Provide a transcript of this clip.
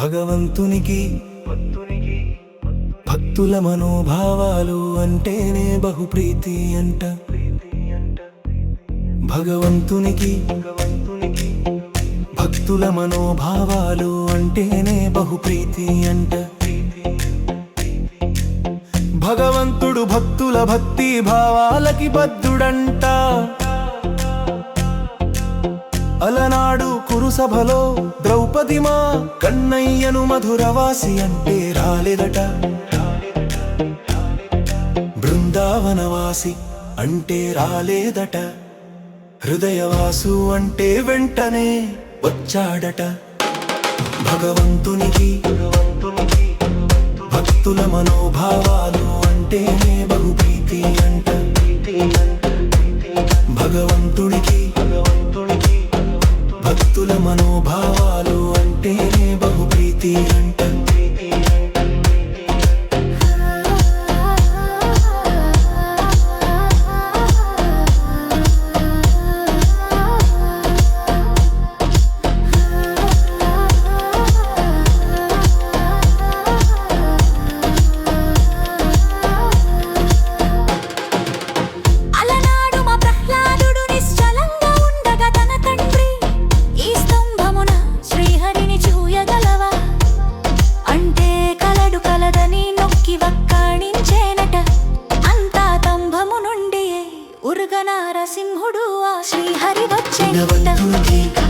భగవంతునికి భక్తుల మనోభావాలు అంటేనే బహుప్రీతి అంట. భగవంతునికి భక్తుల మనోభావాలు అంటేనే బహుప్రీతి అంట. భగవంతుడు భక్తుల భక్తి భావాలకి బద్ధుడంట. అలనాడు కురుసభలో ద్రౌపదిమా కన్నయ్యను మధురవాసి అంటే రాలేదట. బృందావనవాసి అంటే రాలేదట. హృదయవాసు అంటే వెంటనే వచ్చాడట. భగవంతునికి భక్తుల మనోభావాలు అంటేనే బహుప్రీతి అంట. భగవంతుడికి భక్తుల మనోభావాలు అంటేనే బహుప్రీతి అంట. నరసింహుడు ఆ శ్రీహరి వచ్చేట.